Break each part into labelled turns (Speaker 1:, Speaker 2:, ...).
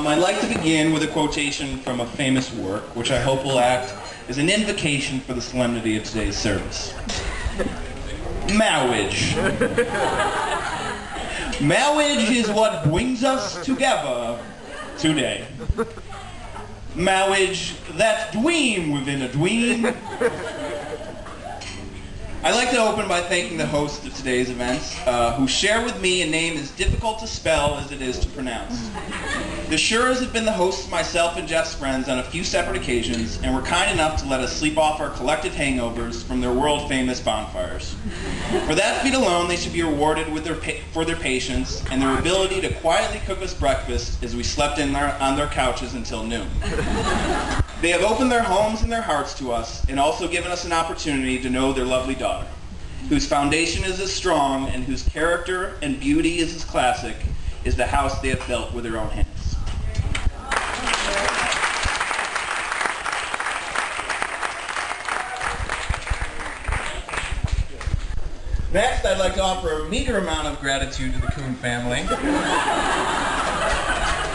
Speaker 1: I'd like to begin with a quotation from a famous work, which I hope will act as an invocation for the solemnity of today's service. Marriage. Marriage is what brings us together today. Marriage, that dream within a dream. I'd like to open by thanking the hosts of today's events, who share with me a name as difficult to spell as it is to pronounce. The Shures have been the hosts of myself and Jeff's friends on a few separate occasions, and were kind enough to let us sleep off our collective hangovers from their world-famous bonfires. For that feat alone, they should be rewarded with for their patience and their ability to quietly cook us breakfast as we slept on their couches until noon. They have opened their homes and their hearts to us, and also given us an opportunity to know their lovely daughter, whose foundation is as strong and whose character and beauty is as classic as the house they have built with their own hands. Next, I'd like to offer a meager amount of gratitude to the Kuhn family.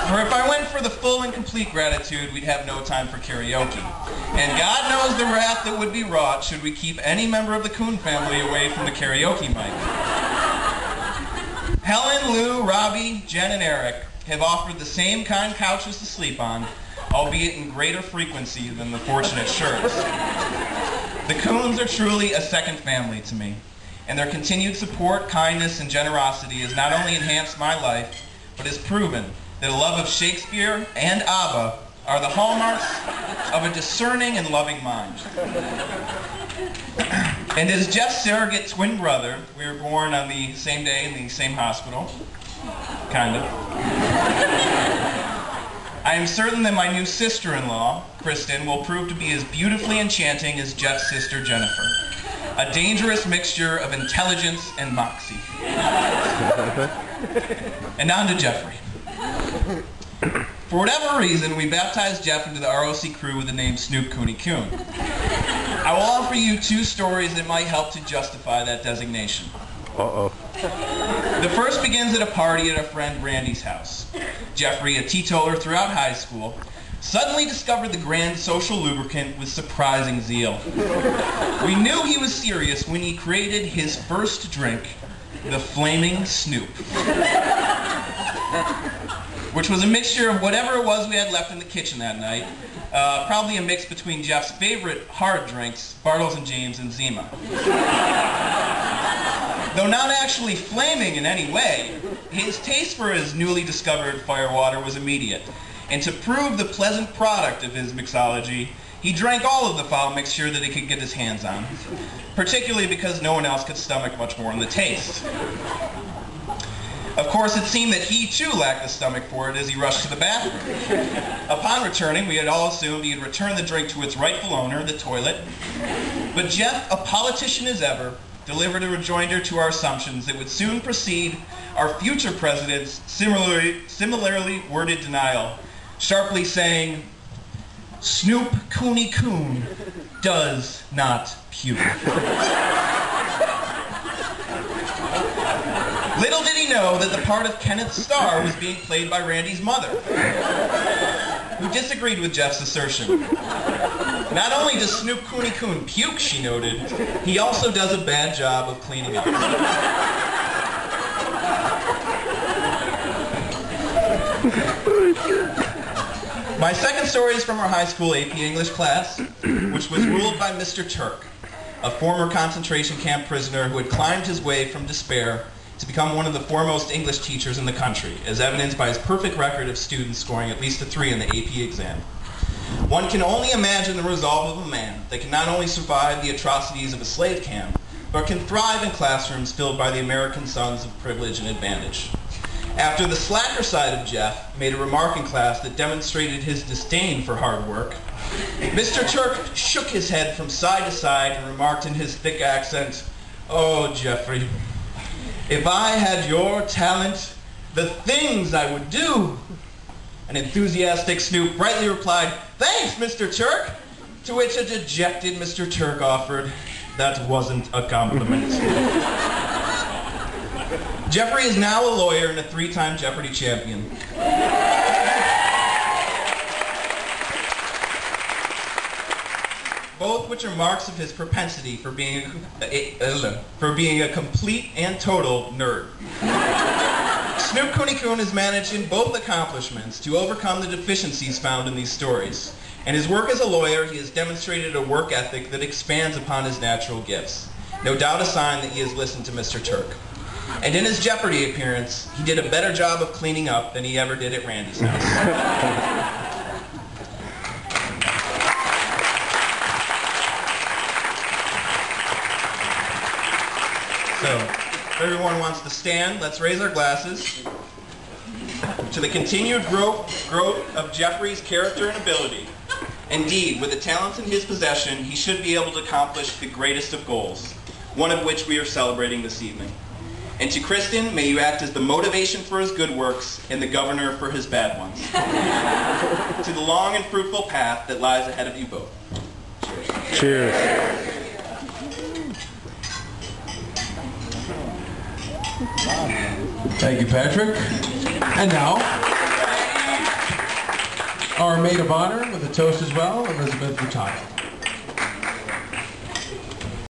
Speaker 1: For if I went for the full and complete gratitude, we'd have no time for karaoke. And God knows the wrath that would be wrought should we keep any member of the Kuhn family away from the karaoke mic. Helen, Lou, Robbie, Jen, and Eric have offered the same kind couches to sleep on, albeit in greater frequency than the fortunate Shures. The Kuhns are truly a second family to me, and their continued support, kindness, and generosity has not only enhanced my life, but has proven that a love of Shakespeare and ABBA are the hallmarks of a discerning and loving mind. And as Jeff's surrogate twin brother, we were born on the same day in the same hospital, kind of. I am certain that my new sister-in-law, Kristen, will prove to be as beautifully enchanting as Jeff's sister, Jennifer. A dangerous mixture of intelligence and moxie. And on to Jeffrey. For whatever reason, we baptized Jeff into the ROC crew with the name Snoop Cooney Kuhn. I will offer you two stories that might help to justify that designation.
Speaker 2: Uh-oh.
Speaker 1: The first begins at a party at a friend Randy's house. Jeffrey, a teetotaler throughout high school, suddenly discovered the grand social lubricant with surprising zeal. We knew he was serious when he created his first drink, the Flaming Snoop, which was a mixture of whatever it was we had left in the kitchen that night, probably a mix between Jeff's favorite hard drinks, Bartles and James and Zima. Though not actually flaming in any way, his taste for his newly discovered firewater was immediate. And to prove the pleasant product of his mixology, he drank all of the foul mixture that he could get his hands on, particularly because no one else could stomach much more than the taste. Of course, it seemed that he too lacked the stomach for it as he rushed to the bathroom. Upon returning, we had all assumed he had returned the drink to its rightful owner, the toilet. But Jeff, a politician as ever, delivered a rejoinder to our assumptions that would soon precede our future president's similarly worded denial, sharply saying, "Snoop Cooney Coon does not puke." Little did he know that the part of Kenneth Starr was being played by Randy's mother, who disagreed with Jeff's assertion. Not only does Snoop Cooney Coon puke, she noted, he also does a bad job of cleaning up. My second story is from our high school AP English class, which was ruled by Mr. Turk, a former concentration camp prisoner who had climbed his way from despair to become one of the foremost English teachers in the country, as evidenced by his perfect record of students scoring at least a 3 in the AP exam. One can only imagine the resolve of a man that can not only survive the atrocities of a slave camp, but can thrive in classrooms filled by the American sons of privilege and advantage. After the slacker side of Jeff made a remark in class that demonstrated his disdain for hard work, Mr. Turk shook his head from side to side and remarked in his thick accent, "Oh, Jeffrey, if I had your talent, the things I would do." An enthusiastic Snoop brightly replied, "Thanks, Mr. Turk," to which a dejected Mr. Turk offered, "That wasn't a compliment." Jeffrey is now a lawyer and a 3-time Jeopardy champion. both which are marks of his propensity for being a complete and total nerd. Snoop Kunikoon has managed in both accomplishments to overcome the deficiencies found in these stories. In his work as a lawyer, he has demonstrated a work ethic that expands upon his natural gifts. No doubt a sign that he has listened to Mr. Turk. And in his Jeopardy appearance, he did a better job of cleaning up than he ever did at Randy's house. So, if everyone wants to stand, let's raise our glasses to the continued growth of Jeffrey's character and ability. Indeed, with the talents in his possession, he should be able to accomplish the greatest of goals, one of which we are celebrating this evening. And to Kristen, may you act as the motivation for his good works and the governor for his bad ones. To the long and fruitful path that lies ahead of you both. Cheers. Cheers.
Speaker 2: Thank you, Patrick. And now, our maid of honor with a toast as well, Elizabeth Furtado.